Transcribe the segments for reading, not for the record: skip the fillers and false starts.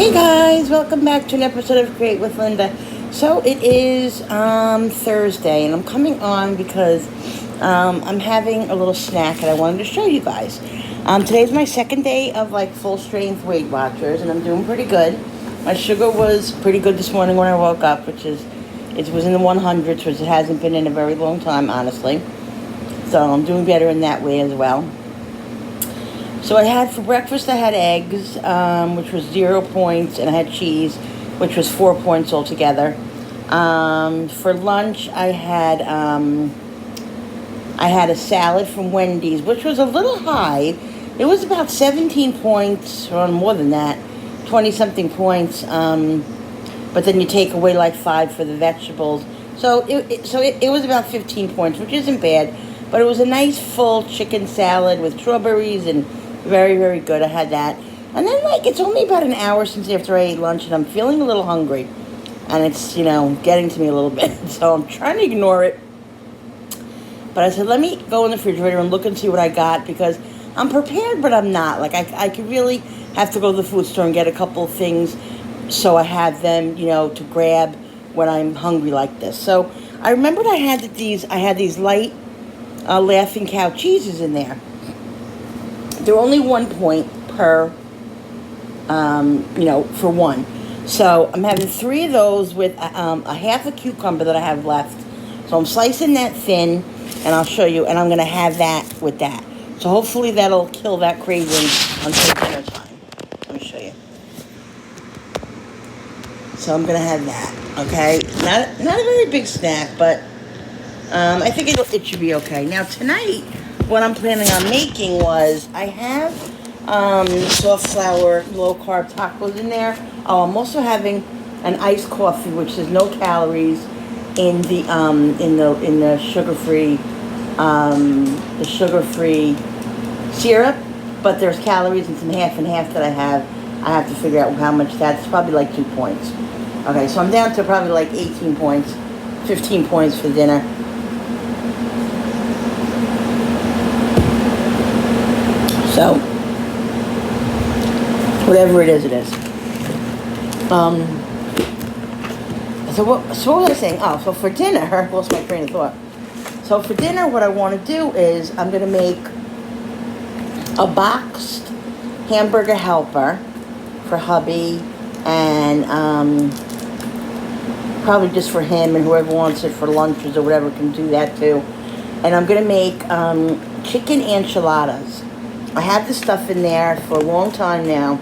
Hey guys, welcome back to an episode of Create with Linda. So it is Thursday, and I'm coming on because I'm having a little snack and I wanted to show you guys. Today's my second day of full strength Weight Watchers, and I'm doing pretty good. My sugar was pretty good this morning when I woke up, it was in the 100s, which it hasn't been in a very long time, honestly. So I'm doing better in that way as well. So for breakfast I had eggs, which was 0 points, and I had cheese, which was 4 points altogether. For lunch I had a salad from Wendy's, which was a little high. It was about 17 points, or more than that, 20-something points. But then you take away 5 for the vegetables. So it was about 15 points, which isn't bad. But it was a nice full chicken salad with strawberries and very, very good. I had that. And then, it's only about an hour since after I ate lunch, and I'm feeling a little hungry. And it's, getting to me a little bit. So I'm trying to ignore it. But I said, let me go in the refrigerator and look and see what I got, because I'm prepared, but I'm not. I could really have to go to the food store and get a couple of things so I have them, to grab when I'm hungry like this. So I remembered I had these light Laughing Cow cheeses in there. They're only 1 point per, for one. So I'm having 3 of those with a half a cucumber that I have left. So I'm slicing that thin, and I'll show you, and I'm going to have that with that. So hopefully that'll kill that craving until dinner time. Let me show you. So I'm going to have that, okay? Not a very big snack, but I think it should be okay. Now tonight, what I'm planning on making was, I have soft flour, low carb tacos in there. Oh, I'm also having an iced coffee, which has no calories, in the sugar-free syrup, but there's calories in some half and half that I have. I have to figure out how much that's probably 2 points. Okay, so I'm down to probably 18 points, 15 points for dinner. So, whatever it is, it is. So what was I saying? Oh, so for dinner, I lost my train of thought. So for dinner, what I want to do is, I'm going to make a boxed hamburger helper for hubby, and probably just for him, and whoever wants it for lunches or whatever can do that too. And I'm going to make chicken enchiladas. I have the stuff in there for a long time now.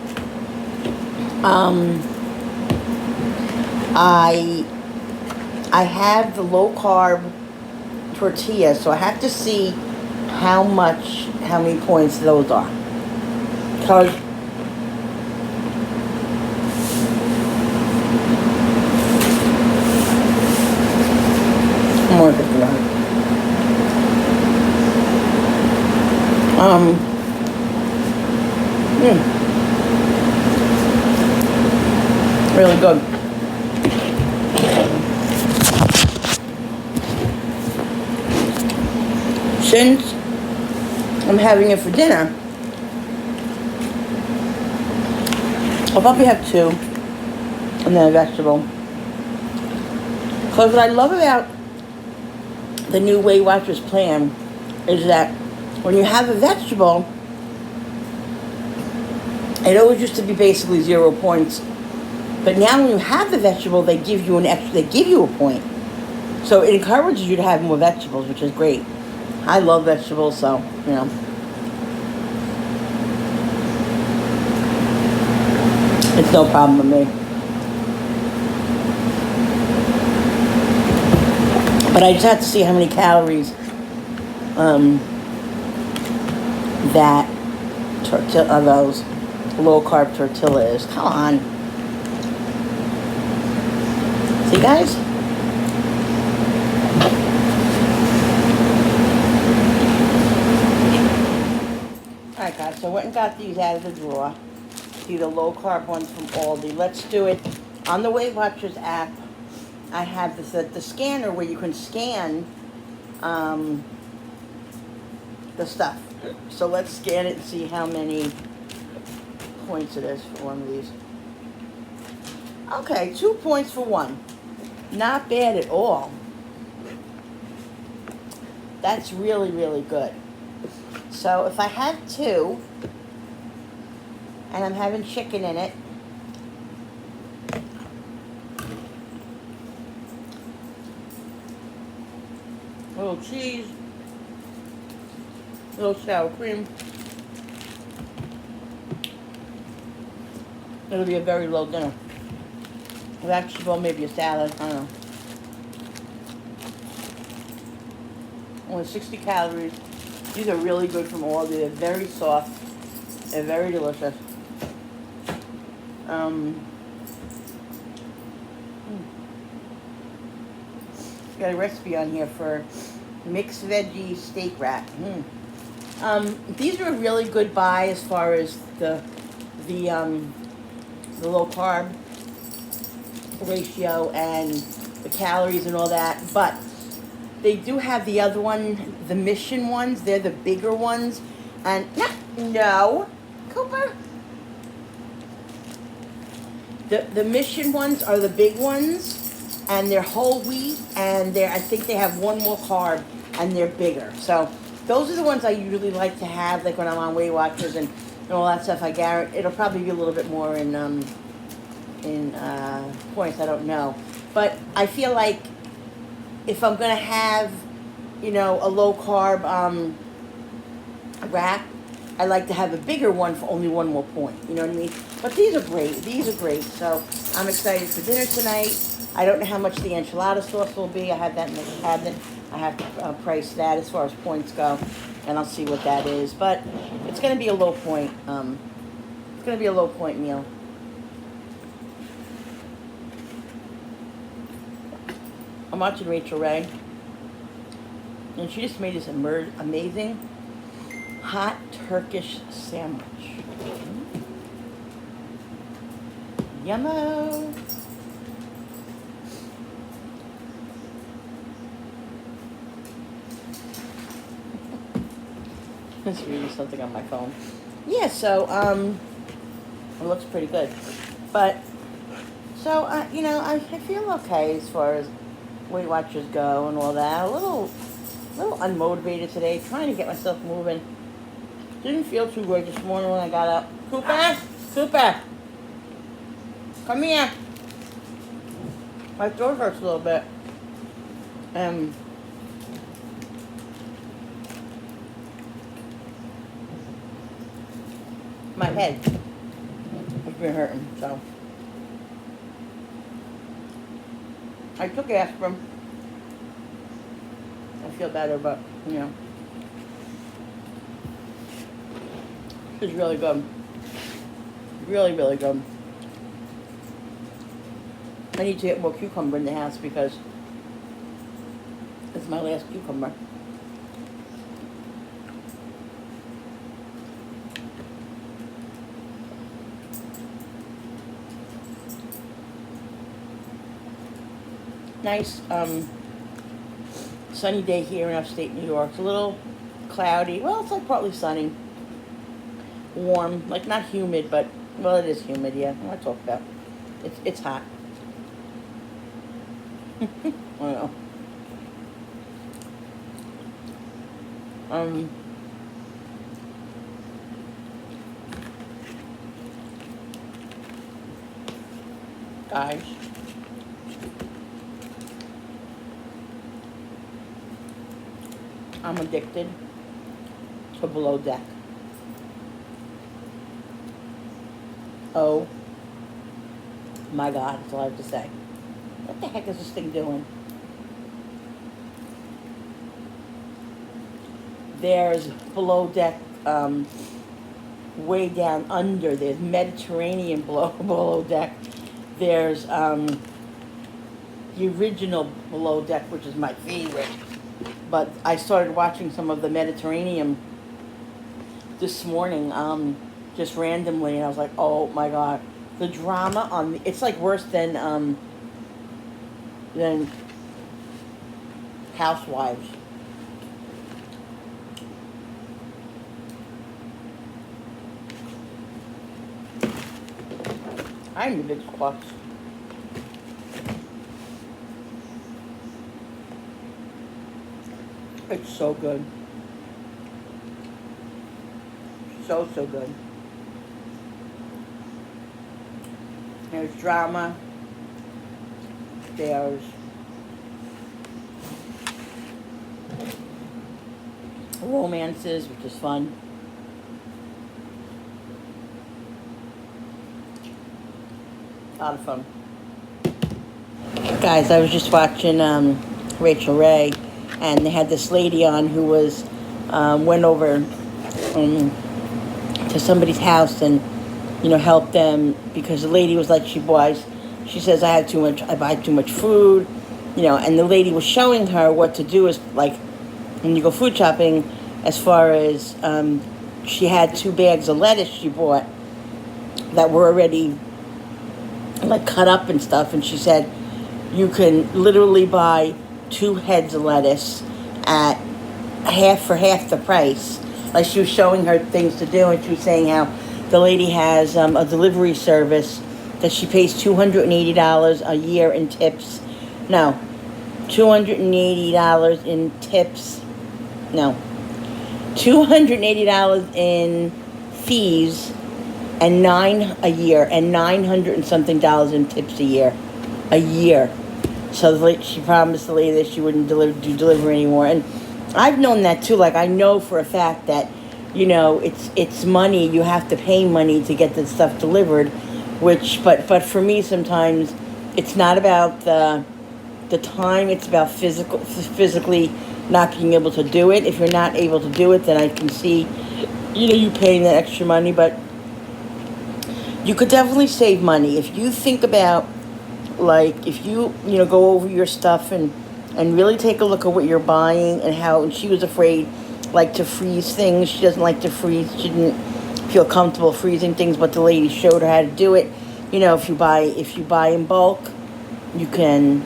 I have the low carb tortilla, so I have to see how many points those are. Because more really good. Since I'm having it for dinner, I'll probably have 2, and then a vegetable. Because what I love about the new Weight Watchers plan is that when you have a vegetable, it always used to be basically 0 points. But now when you have the vegetable, they give you a point. So it encourages you to have more vegetables, which is great. I love vegetables, so, it's no problem with me. But I just have to see how many calories that tortilla, those low carb tortilla is. Come on. See, guys? Alright, guys, so I went and got these out of the drawer. See, the low carb ones from Aldi. Let's do it. On the Weight Watchers app, I have the scanner where you can scan the stuff. So let's scan it and see how many points it is for one of these. Okay, 2 points for one. Not bad at all. That's really, really good. So if I have two, and I'm having chicken in it, a little cheese, a little sour cream, it'll be a very low dinner. Vegetable, maybe a salad, I don't know. Only 60 calories. These are really good from Aldi. They're very soft. They're very delicious. Got a recipe on here for mixed veggie steak wrap. These are a really good buy as far as the low carb ratio and the calories and all that, but they do have the other one, the Mission ones. They're the bigger ones, and no, Cooper. The Mission ones are the big ones, and they're whole wheat, and I think they have one more carb, and they're bigger. So those are the ones I usually like to have, like when I'm on Weight Watchers and all that stuff. I guarantee it'll probably be a little bit more in points. I don't know, but I feel like if I'm gonna have, a low carb wrap, I like to have a bigger one for only one more point. You know what I mean? But these are great. These are great. So I'm excited for dinner tonight. I don't know how much the enchilada sauce will be. I have that in the cabinet. I have to price that as far as points go, and I'll see what that is. But it's going to be a low point. It's going to be a low point meal. I'm watching Rachel Ray, and she just made this amazing hot Turkish sandwich. Yummo! Just reading something on my phone. Yeah, so it looks pretty good, but so I feel okay as far as Weight Watchers go and all that. A little unmotivated today, trying to get myself moving. Didn't feel too good this morning when I got up. Cooper, come here. My throat hurts a little bit. My head has been hurting, so I took aspirin. I feel better, but it's really good. Really, really good. I need to get more cucumber in the house because it's my last cucumber. Nice sunny day here in upstate New York. It's a little cloudy. Well, it's like partly sunny. Warm, like not humid, but well, it is humid. Yeah, what I talk about. It's hot. I don't know. Guys, I'm addicted to Below Deck. Oh my God, that's all I have to say. What the heck is this thing doing? There's Below Deck way down under. There's Mediterranean below Deck. There's the original Below Deck, which is my favorite. But I started watching some of the Mediterranean this morning, just randomly, and I was like, oh my God. The drama on it's like worse than Housewives. I'm the big squats. It's so good. So, so good. There's drama. There's romances, which is fun. A lot of fun. Guys, I was just watching Rachel Ray, and they had this lady on who was went over to somebody's house and helped them because the lady was like she says I buy too much food, and the lady was showing her what to do is like when you go food shopping, as far as she had 2 bags of lettuce she bought that were already like cut up and stuff, and she said you can literally buy 2 heads of lettuce at half the price. Like she was showing her things to do, and she was saying how the lady has a delivery service that she pays $280 a year in tips. No, $280 in tips. No, $280 in fees and $900 and something in tips a year. So she promised the lady that she wouldn't do delivery anymore. And I've known that too. Like I know for a fact that, it's money. You have to pay money to get the stuff delivered. But for me sometimes it's not about the time. It's about physically not being able to do it. If you're not able to do it, then I can see, you paying that extra money. But you could definitely save money if you think about, like, if you go over your stuff and really take a look at what you're buying and how. And she was afraid, like, to freeze things. She doesn't like to freeze. She didn't feel comfortable freezing things, but the lady showed her how to do it. If you buy in bulk, you can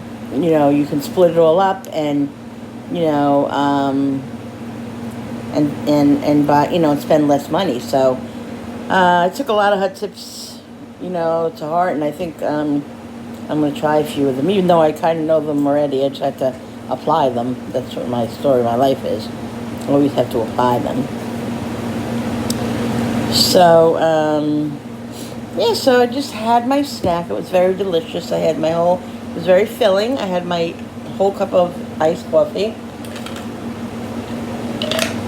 split it all up and and buy and spend less money. So I took a lot of her tips to heart, and I think I'm going to try a few of them, even though I kind of know them already. I just have to apply them. That's what my story of my life is. I always have to apply them. So, so I just had my snack. It was very delicious. It was very filling. I had my whole cup of iced coffee.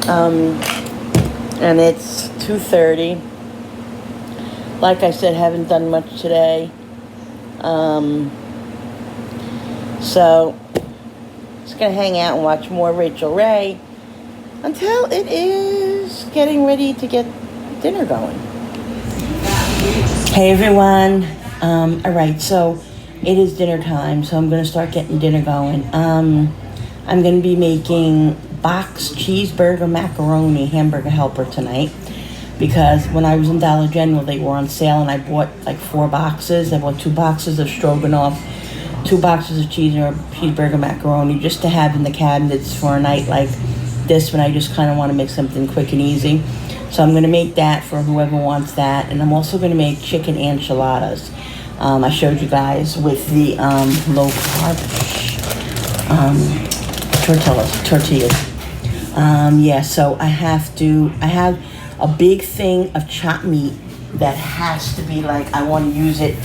And it's 2:30. Like I said, haven't done much today. So just gonna hang out and watch more Rachel Ray until it is getting ready to get dinner going. Hey everyone. Alright, so it is dinner time, so I'm gonna start getting dinner going. I'm gonna be making boxed cheeseburger macaroni hamburger helper tonight, because when I was in Dollar General they were on sale, and I bought like 4 boxes. I bought 2 boxes of stroganoff, 2 boxes of cheeseburger macaroni, just to have in the cabinets for a night like this when I just kind of want to make something quick and easy. So I'm going to make that for whoever wants that. And I'm also going to make chicken enchiladas. I showed you guys with the low carb tortillas. So I have a big thing of chopped meat that has to be like, I want to use it,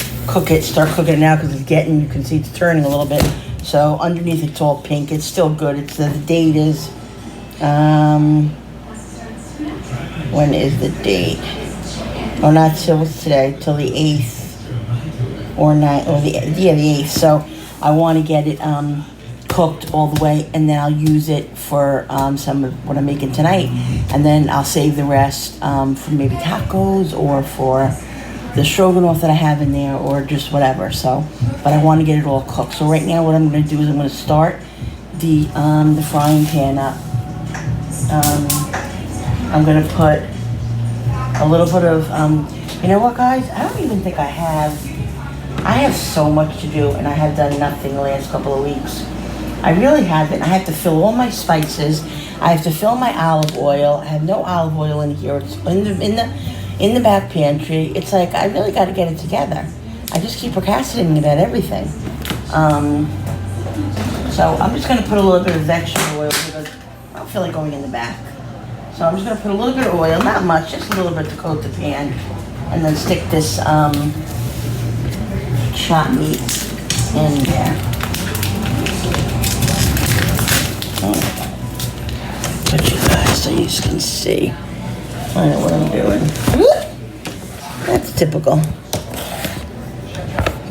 start cooking it now, because you can see it's turning a little bit. So underneath it's all pink. It's still good. The date is, when is the date? Oh, not till today, till the 8th or 9th, or the 8th. So I want to get it cooked all the way, and then I'll use it for some of what I'm making tonight, and then I'll save the rest for maybe tacos or for the stroganoff that I have in there, or just whatever. So, but I want to get it all cooked. So right now what I'm going to do is I'm going to start the frying pan up. I'm going to put a little bit of, you know what guys, I don't even think I have so much to do, and I have done nothing the last couple of weeks. I really haven't. I have to fill all my spices. I have to fill my olive oil. I have no olive oil in here. It's in the back pantry. It's like, I really got to get it together. I just keep procrastinating about everything. So I'm just going to put a little bit of vegetable oil, because don't feel like going in the back. So I'm just gonna put a little bit of oil, not much, just a little bit to coat the pan. And then stick this chopped meat in there. Put you guys so you can see. I know what I'm doing. That's typical.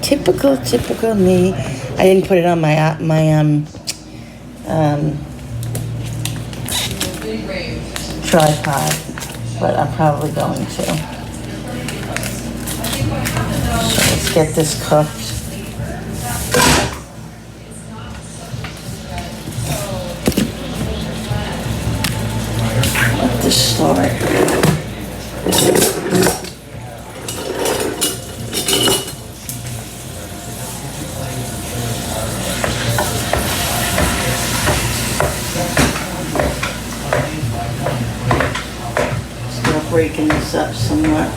Typical me. I didn't put it on my tripod, but I'm probably going to. So let's get this cooked. Let this start. Breaking this up somewhat.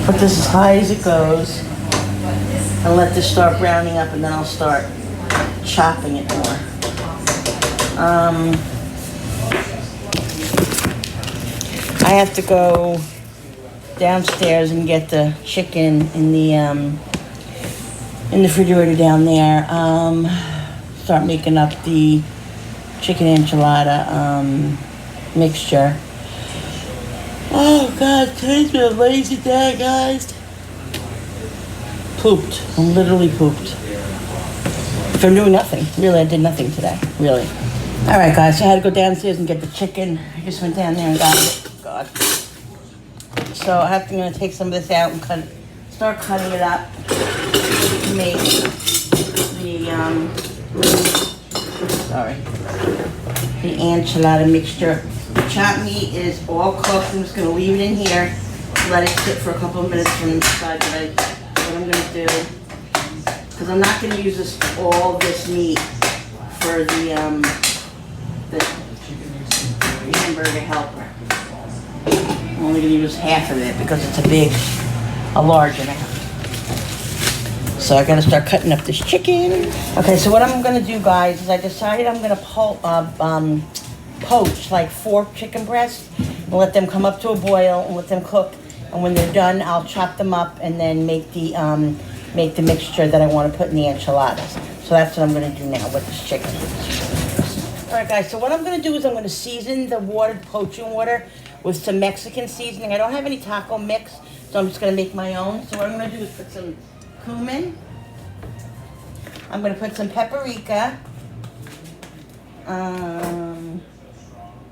Put this as high as it goes and let this start browning up, and then I'll start chopping it more. I have to go downstairs and get the chicken in the refrigerator down there. Start making up the chicken enchilada mixture. Oh God, today's been a lazy day, guys. Pooped. I'm literally pooped. From doing nothing. Really, I did nothing today. Really. All right, guys. So I had to go downstairs and get the chicken. I just went down there and got it. God. So I'm going to take some of this out and start cutting it up to make the enchilada mixture. The chopped meat is all cooked. I'm just going to leave it in here, let it sit for a couple of minutes and decide what I'm going to do. Because I'm not going to use all this meat for the hamburger helper. I'm only going to use half of it because it's a large amount. So I got to start cutting up this chicken. Okay, so what I'm going to do, guys, is I decided I'm going to poach like 4 chicken breasts and let them come up to a boil and let them cook. And when they're done, I'll chop them up and then make the mixture that I want to put in the enchiladas. So that's what I'm going to do now with this chicken. All right, guys, so what I'm going to do is I'm going to season the poaching water with some Mexican seasoning. I don't have any taco mix, so I'm just going to make my own. So what I'm going to do is put some cumin. I'm going to put some paprika.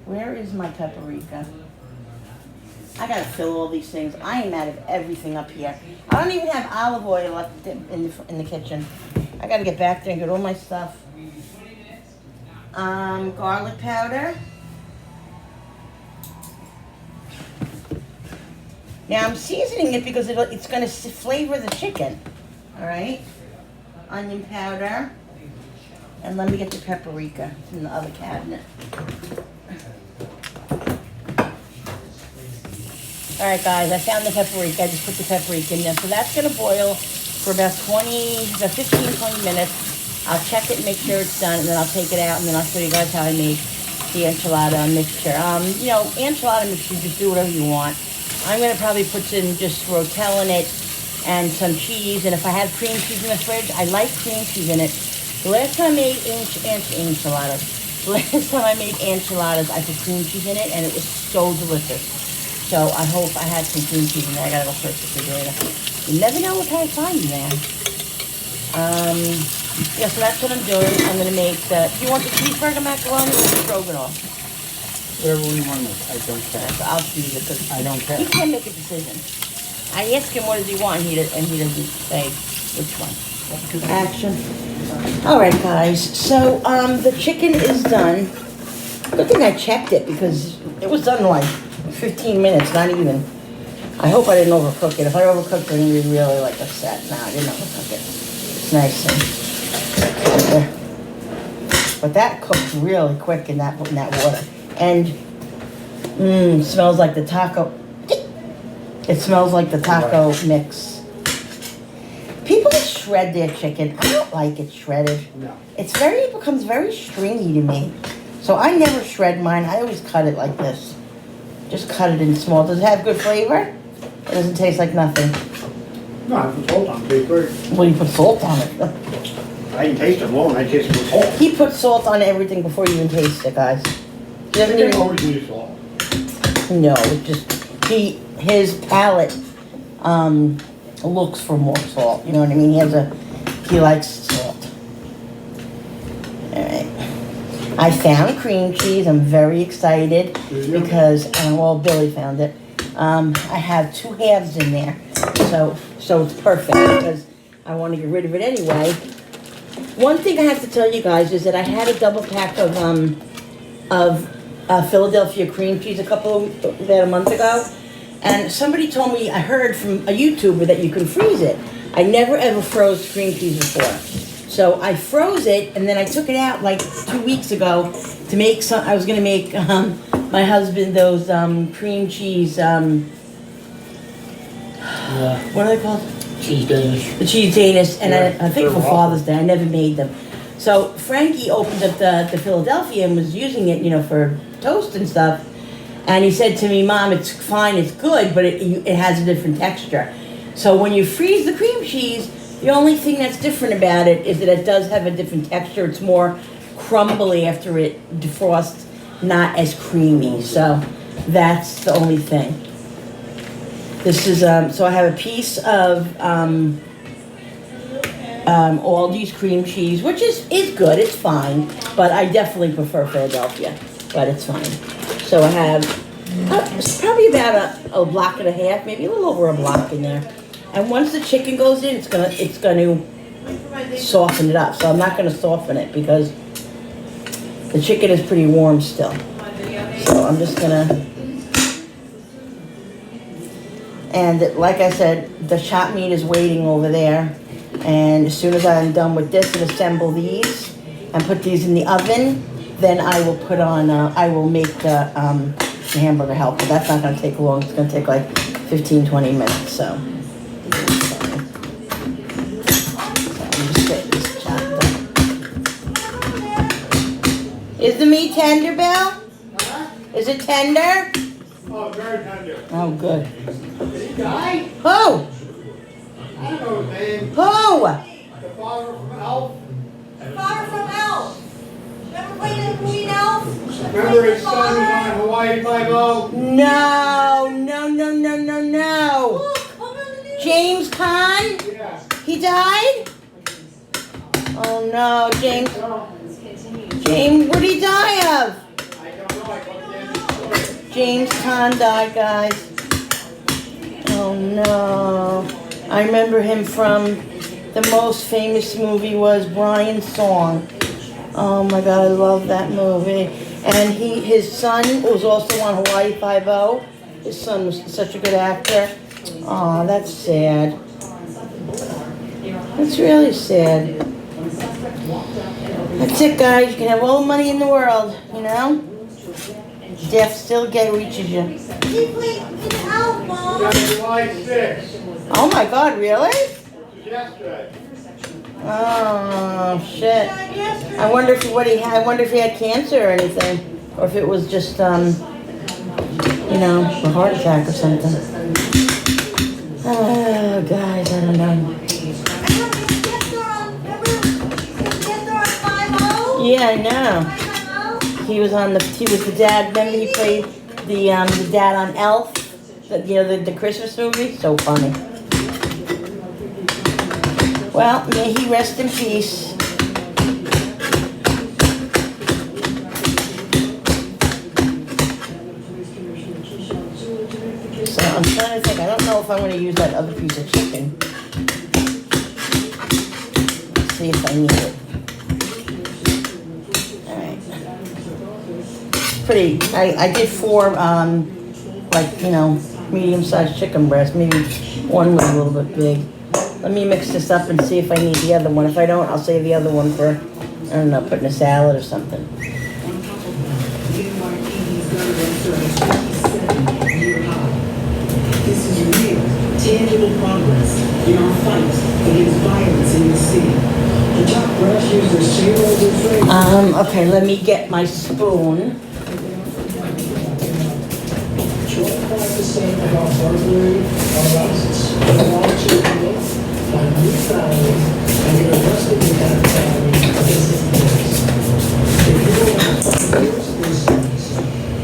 Where is my paprika? I got to fill all these things. I am out of everything up here. I don't even have olive oil left in the kitchen. I got to get back there and get all my stuff. Garlic powder. Now I'm seasoning it because it's going to flavor the chicken. All right. Onion powder. And let me get the paprika. It's in the other cabinet. All right, guys, I found the paprika. I just put the paprika in there. So that's going to boil for about 15, 20 minutes. I'll check it and make sure it's done, and then I'll take it out, and then I'll show you guys how I make the enchilada mixture. Enchilada mixture, you just do whatever you want. I'm going to probably put some just rotel in it and some cheese, and if I have cream cheese in the fridge, I like cream cheese in it. The last time I made enchiladas, I put cream cheese in it, and it was so delicious. So I hope I had some cream cheese in there. I gotta go search the refrigerator. You never know what kind of find in there. Yeah, so that's what I'm doing. I'm gonna make do you want the cheeseburger macaroni or the stroganoff? Whatever we want to make, I don't care. So I'll choose it because I don't care. he can't make a decision. I asked him what does he want, and he doesn't say which one. Action. All right, guys. So the chicken is done. Good thing I checked it because it was done in like 15 minutes, not even. I hope I didn't overcook it. If I overcooked it, I'm going to be really like upset. No, I didn't overcook it. It's nice and but that cooked really quick in that water. And Smells like the taco. It smells like the taco mix. People shred their chicken. I don't like it shredded. No. It becomes very stringy to me. So I never shred mine. I always cut it like this. Just cut it in small. Does it have good flavor? It doesn't taste like nothing. No, I put salt on it. Big bird. Well, you put salt on it. I didn't taste it alone. I tasted the salt. He puts salt on everything before you even taste it, guys. He doesn't Chicken even. always needs salt. No, it just his palate looks for more salt. You know what I mean? He likes salt. All right. I found cream cheese. I'm very excited because well, Billy found it. I have 2 halves in there, so it's perfect because I want to get rid of it anyway. One thing I have to tell you guys is that I had a double pack of Philadelphia cream cheese about a month ago, and somebody told me, I heard from a YouTuber that you can freeze it. I never ever froze cream cheese before, so I froze it and then I took it out like 2 weeks ago to make some. I was gonna make my husband those cream cheese. What are they called? Cheese Danish. The cheese Danish, and Yeah, I think for they're Father's Day, I never made them. So Frankie opened up the Philadelphia and was using it, for toast and stuff. And he said to me, "Mom, it's fine, it's good, but it has a different texture." So when you freeze the cream cheese, the only thing that's different about it is that it does have a different texture. It's more crumbly after it defrosts, not as creamy. So that's the only thing. This is, so I have a piece of Aldi's cream cheese, which is good, it's fine, but I definitely prefer Philadelphia, but it's fine. So I have it's probably about a block and a half, maybe a little over a block in there. And once the chicken goes in, it's gonna soften it up. So I'm not gonna soften it because the chicken is pretty warm still. So I'm just gonna. And like I said, the chopped meat is waiting over there. And as soon as I'm done with this and assemble these and put these in the oven, then I will put on, I will make the hamburger helper. That's not going to take long. It's going to take like 15-20 minutes. So I'm just getting this chopped up. Is the meat tender, Bill? Is it tender? Oh, very tender. Oh, good. Did he die? Who? I don't know his name. Who? The father from Elf. Far from Elf. Remember playing the movie Elf? Remember his son was on Hawaii Five-0? No. Look, come on the news. James Caan? Yeah. He died? Oh no, James. No, James, what did he die of? I don't know. I got the end of the story. James Caan died, guys. Oh no. I remember him from the most famous movie was Brian's Song. Oh my God, I love that movie. And his son was also on Hawaii Five-0. His son was such a good actor. Oh, that's sad. That's really sad. That's it, guys. You can have all the money in the world, Death still reaches you. He played in Elf, Mom. July 6th. Oh my God, really? Yesterday. Oh shit! I wonder if he had cancer or anything, or if it was just a heart attack or something. Oh guys, I don't know. Yeah, I know. He was the dad. Remember he played the dad on Elf, the Christmas movie. So funny. Well, may he rest in peace. So I'm trying to think. I don't know if I'm going to use that other piece of chicken. Let's see if I need it. Pretty. I did 4, medium-sized chicken breasts. Maybe one was a little bit big. Let me mix this up and see if I need the other one. If I don't, I'll save the other one for, I don't know, put in a salad or something. tangible progress in our fight against violence in the city. The top brass users say all the trade. Okay, let me get my spoon. 25% of our burglary arises from large people by new felonies and get arrested with that felony against the police. If you don't have 5 years, there's sentence.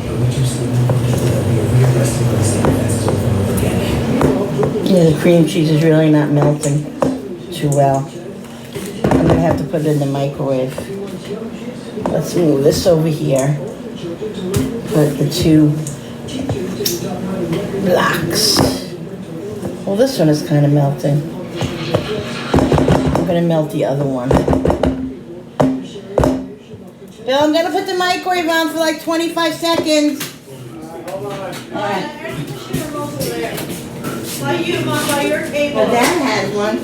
But we just want to be rearrested for the same offenses over and over again. Yeah, the cream cheese is really not melting too well. I'm gonna have to put it in the microwave. Let's move this over here. Put the 2 blocks. Well, this one is kind of melting. I'm gonna melt the other one. Bill, I'm gonna put the microwave on for like 25 seconds. Hold on. Alright. By you, Mom, by your table. Well, Dad has one.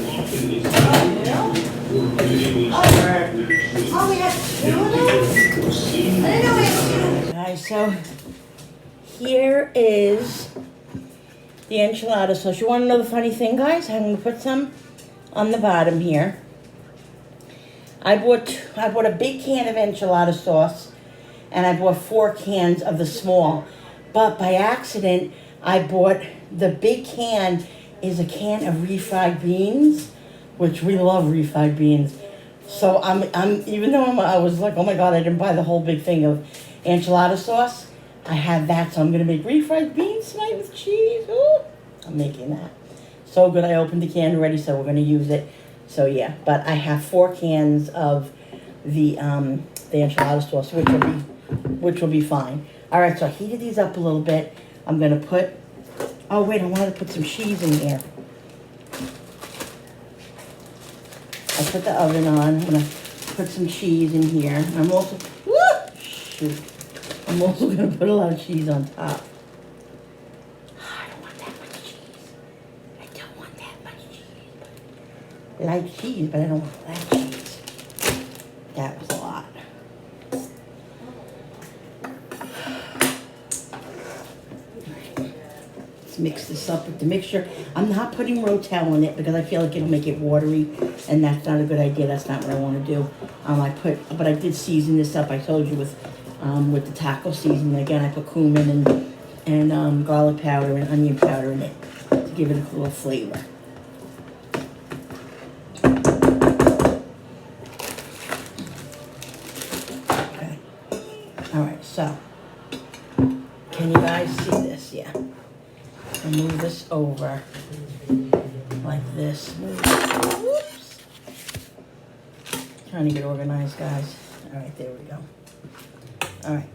Oh, we have 2 of those? I didn't know we had 2. Alright, so here is the enchilada sauce. You want to know the funny thing, guys? I'm going to put some on the bottom here. I bought a big can of enchilada sauce, and I bought 4 cans of the small. But by accident, I bought the big can is a can of refried beans, which we love refried beans. So I'm even though I was like, oh my God, I didn't buy the whole big thing of enchilada sauce. I have that, so I'm gonna make refried beans tonight with cheese. Ooh, I'm making that. So good. I opened the can already, so we're gonna use it. So yeah, but I have 4 cans of the enchilada sauce, which will be fine. All right, so I heated these up a little bit. I'm gonna put. Oh wait, I wanted to put some cheese in here. I put the oven on. I'm gonna put some cheese in here. I'm also. Shoot. I'm also gonna put a lot of cheese on top. I don't want that much cheese. I don't want that much cheese. I like cheese, but I don't want that cheese. That was a lot. Let's mix this up with the mixture. I'm not putting Rotel in it because I feel like it'll make it watery, and that's not a good idea. That's not what I want to do. But I did season this up. I told you with the taco seasoning. Again, I put cumin and garlic powder and onion powder in it to give it a little flavor. Okay. All right. So, can you guys see this? Yeah. I'll move this over like this. Whoops. Trying to get organized, guys. All right, there we go. All right.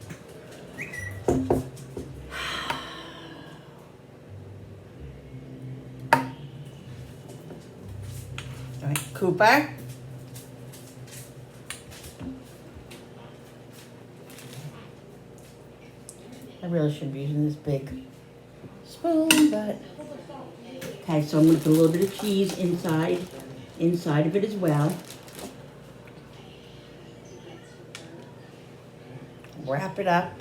All right, Cooper. I really shouldn't be using this big spoon, but okay. So I'm gonna put a little bit of cheese inside of it as well. Wrap it up.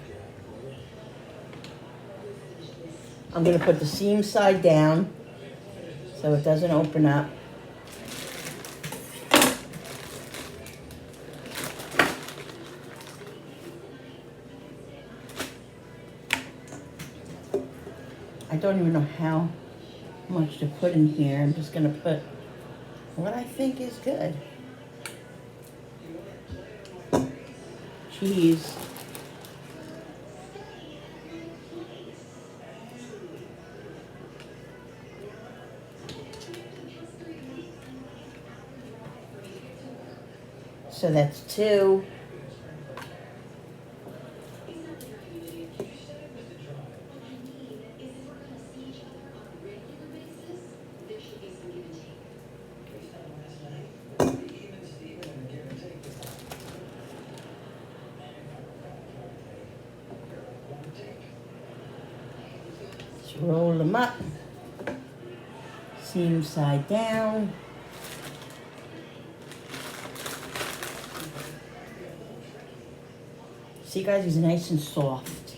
I'm going to put the seam side down so it doesn't open up. I don't even know how much to put in here. I'm just going to put what I think is good. Cheese. So that's 2. Let's roll them up. Seam side down. See, guys, he's nice and soft.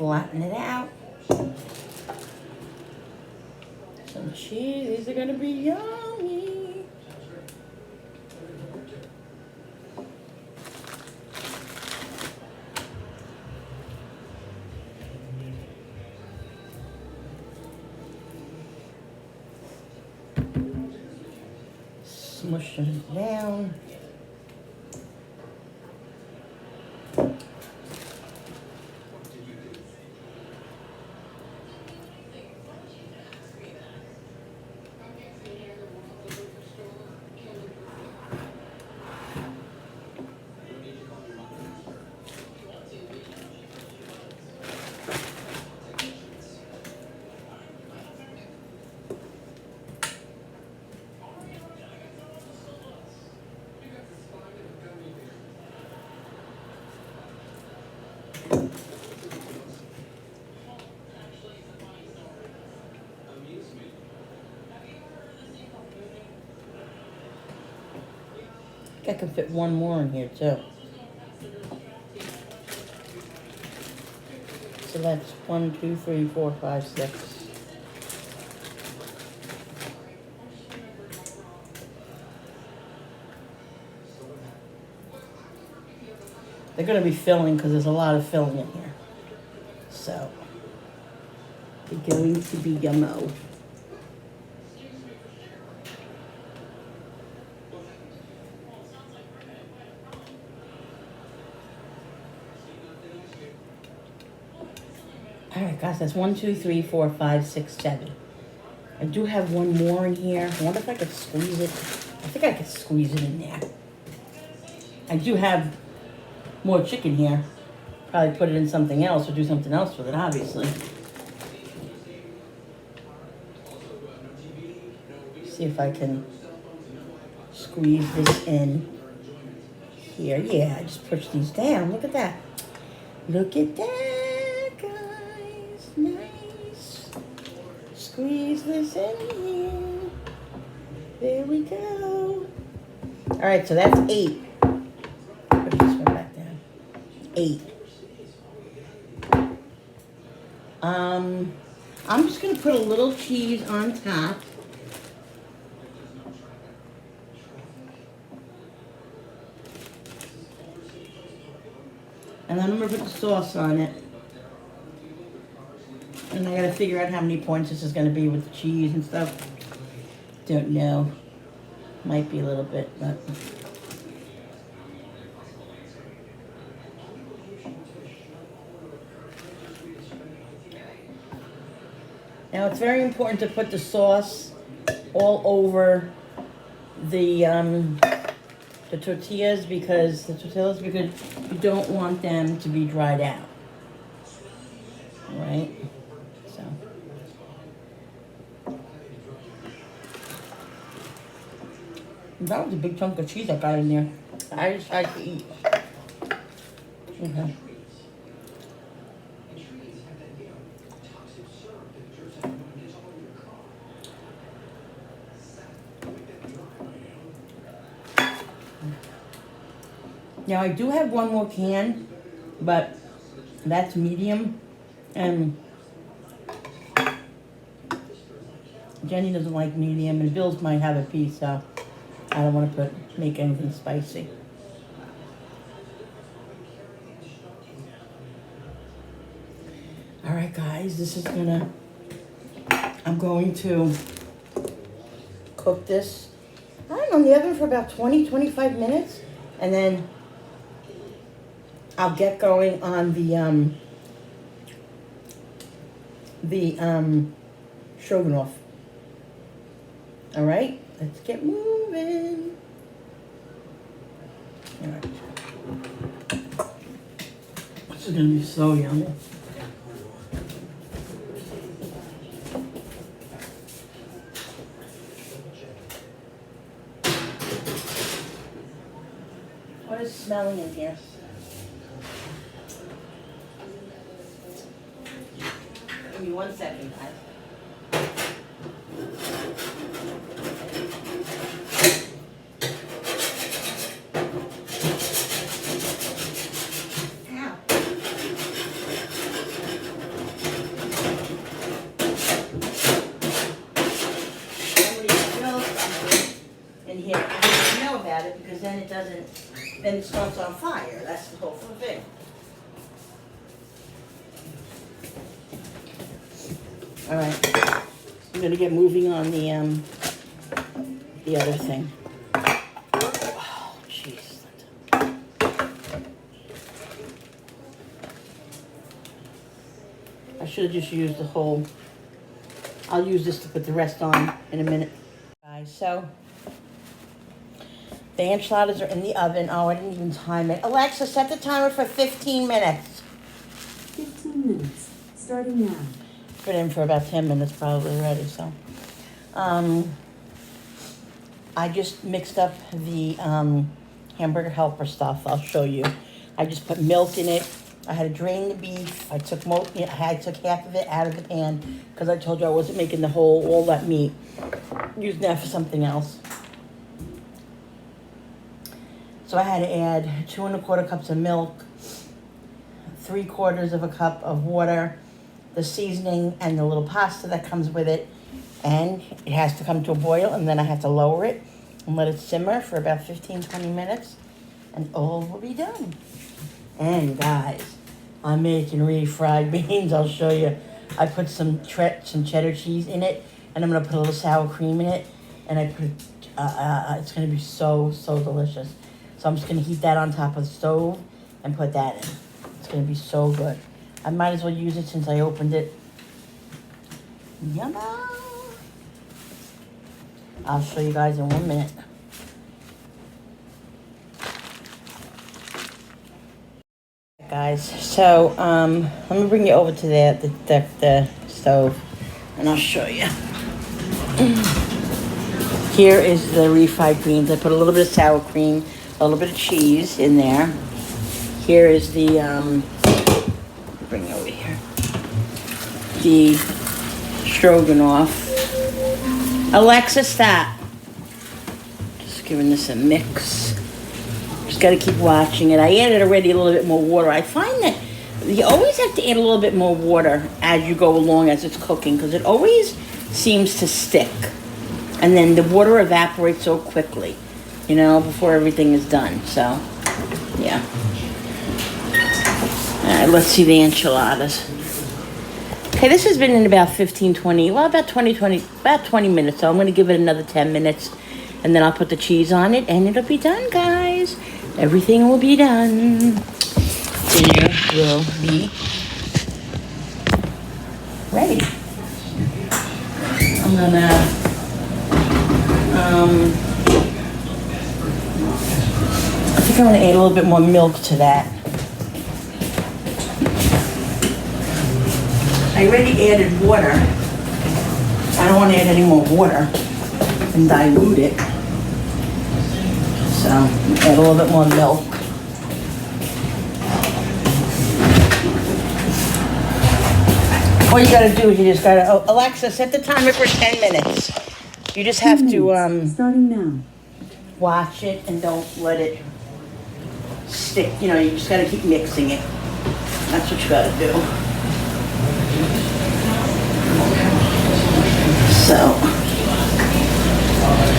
flatten it out. Some cheese. These are gonna be yummy. Smush it down. I can fit one more in here too. So that's 1, 2, 3, 4, 5, 6. They're going to be filling because there's a lot of filling in here. So, they're going to be yummo. Alright guys, that's 1, 2, 3, 4, 5, 6, 7. I do have one more in here. I wonder if I could squeeze it. I think I could squeeze it in there. I do have more chicken here. Probably put it in something else or do something else with it, obviously. See if I can squeeze this in here. Yeah, I just push these down. Look at that. Look at that, guys. Nice. Squeeze this in here. There we go. All right, so that's 8. Put this one back down. 8. I'm just gonna put a little cheese on top. And then I'm gonna put the sauce on it. And I gotta figure out how many points this is gonna be with the cheese and stuff. Don't know. Might be a little bit, but. Now it's very important to put the sauce all over the tortillas because you don't want them to be dried out. All right? So. That was a big chunk of cheese I got in there. I just tried to eat. Okay. Now I do have one more can, but that's medium, and Jenny doesn't like medium, and Bill's might have a piece, so I don't want to make anything spicy. All right, guys, I'm going to cook this, I don't know, in the oven for about 20-25 minutes, and then I'll get going on the stroganoff. All right, let's get moving. All right. This is gonna be so yummy. What is smelling in here? Give me 1 second, guys. Ow. then it doesn't, then it starts on fire. That's the whole thing. All right, I'm gonna get moving on the other thing. Oh, jeez. I should have just used the whole. I'll use this to put the rest on in a minute. Guys, so the enchiladas are in the oven. Oh, I didn't even time it. Alexa, set the timer for 15 minutes. 15 minutes, starting now. Been in for about 10 minutes probably already, so. I just mixed up the hamburger helper stuff. I'll show you. I just put milk in it. I had to drain the beef. I took half of it out of the pan because I told you I wasn't making all that meat. Using that for something else. So I had to add 2 1/4 cups of milk, 3/4 of a cup of water, the seasoning and the little pasta that comes with it, and it has to come to a boil, and then I have to lower it and let it simmer for about 15-20 minutes, and all will be done. And guys, I'm making refried beans. I'll show you. I put some cheddar cheese in it, and I'm gonna put a little sour cream in it, and I put it's gonna be so delicious. So I'm just gonna heat that on top of the stove and put that in. It's gonna be so good. I might as well use it since I opened it. Yum! I'll show you guys in 1 minute. Guys, so let me bring you over to the stove, and I'll show you. Here is the refried beans. I put a little bit of sour cream, a little bit of cheese in there. Here is the bring it over here. The stroganoff. Alexa, stop. Just giving this a mix. Just got to keep watching it. I added already a little bit more water. I find that you always have to add a little bit more water as you go along as it's cooking because it always seems to stick. And then the water evaporates so quickly, you know, before everything is done. So, yeah. All right, let's see the enchiladas. Okay, this has been in about 20 minutes. So I'm going to give it another 10 minutes. And then I'll put the cheese on it, and it'll be done, guys. Everything will be done. Dinner will be ready. I'm gonna, I think I'm gonna add a little bit more milk to that. I already added water. I don't want to add any more water and dilute it. So, add a little bit more milk. All you gotta do is you just gotta, Alexa, set the timer for 10 minutes. You just have to, starting now. watch it and don't let it stick. You know, you just gotta keep mixing it. That's what you gotta do. So,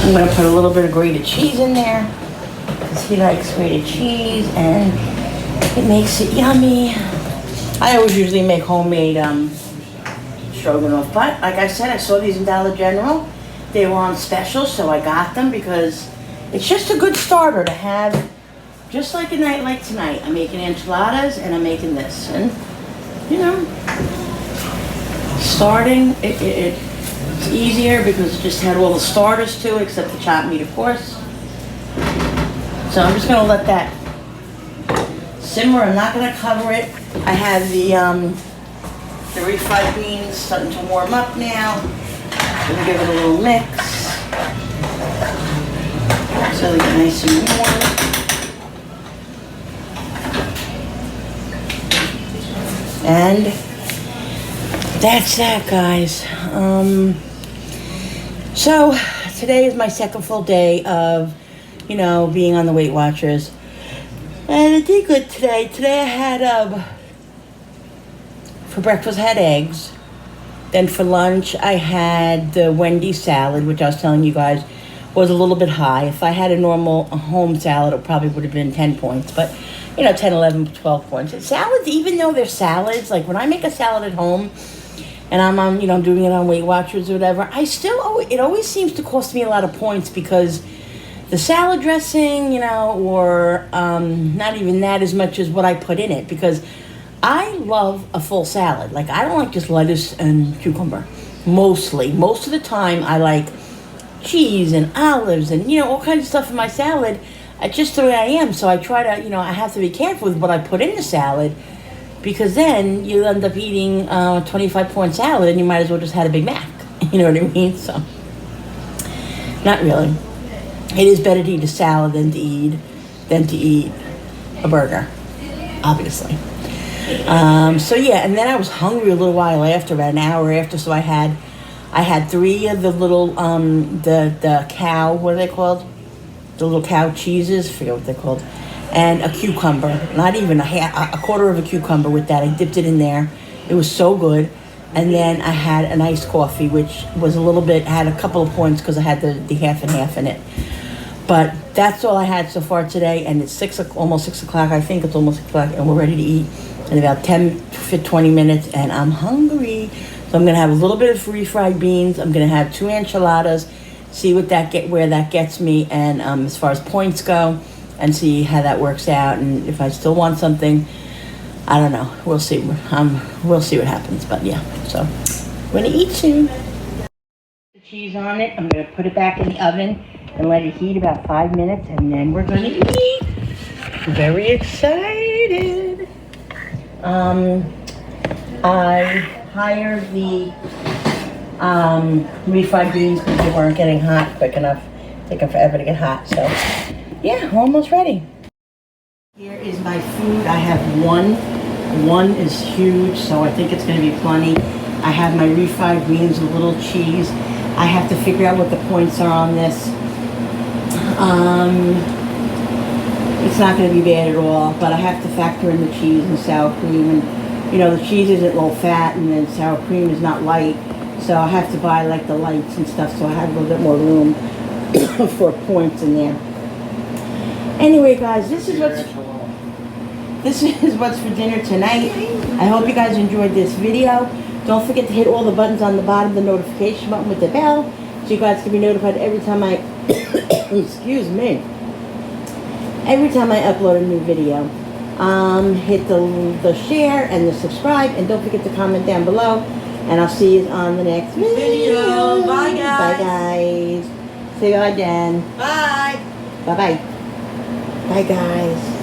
I'm gonna put a little bit of grated cheese in there because he likes grated cheese and it makes it yummy. I always usually make homemade stroganoff, but like I said, I saw these in Dollar General. They were on special, so I got them because it's just a good starter to have, just like a night like tonight. I'm making enchiladas and I'm making this, and you know, starting it's easier because it just had all the starters to it, except the chopped meat, of course. So I'm just gonna let that simmer. I'm not gonna cover it. I have the refried beans starting to warm up now. Gonna give it a little mix so they get nice and warm. And that's that, guys. So today is my second full day of, you know, being on the Weight Watchers. And I did good today. Today I had, for breakfast I had eggs. Then for lunch I had the Wendy's salad, which I was telling you guys was a little bit high. If I had a normal home salad, it probably would have been 10 points. But, 10, 11, 12 points. And salads, even though they're salads, like when I make a salad at home, and I'm on, I'm doing it on Weight Watchers or whatever, it always seems to cost me a lot of points because the salad dressing, or not even that as much as what I put in it, because I love a full salad. Like, I don't like just lettuce and cucumber. Mostly. Most of the time, I like cheese and olives and, all kinds of stuff in my salad. Just the way I am. So I try to, I have to be careful with what I put in the salad, because then you end up eating a 25-point salad and you might as well just had a Big Mac. You know what I mean? So, not really. It is better to eat a salad than to eat a burger, obviously. So yeah, and then I was hungry a little while after, about an hour after. So I had 3 of the little the cow, what are they called? The little cow cheeses, I forget what they're called, and a cucumber. Not even a quarter of a cucumber with that. I dipped it in there. It was so good. And then I had an iced coffee, which was had a couple of points because I had the half and half in it. But that's all I had so far today, and it's almost 6 o'clock. I think it's almost 6 o'clock, and we're ready to eat in about 10 to 20 minutes, and I'm hungry. So I'm going to have a little bit of refried beans. I'm going to have 2 enchiladas, see where that gets me, and as far as points go, and see how that works out. And if I still want something, I don't know. We'll see. We'll see what happens. But yeah, so we're going to eat soon. The cheese on it. I'm going to put it back in the oven and let it heat about 5 minutes, and then we're going to eat. Very excited. I hired the refried beans because they weren't getting hot quick enough. Taking forever to get hot. So yeah, we're almost ready. Here is my food. I have one. One is huge, so I think it's going to be plenty. I have my refried beans, a little cheese. I have to figure out what the points are on this. It's not going to be bad at all, but I have to factor in the cheese and sour cream. And, the cheese isn't low fat, and then sour cream is not light. So I have to buy, like, the lights and stuff, so I have a little bit more room for points in there. Anyway, guys, this is what's for dinner tonight. I hope you guys enjoyed this video. Don't forget to hit all the buttons on the bottom, the notification button with the bell, so you guys can be notified every time I, excuse me, every time I upload a new video. Hit the share and the subscribe, and don't forget to comment down below, and I'll see you on the next video. Bye, guys. Bye, guys. Say bye, Dan. Bye. Bye-bye. Bye, guys.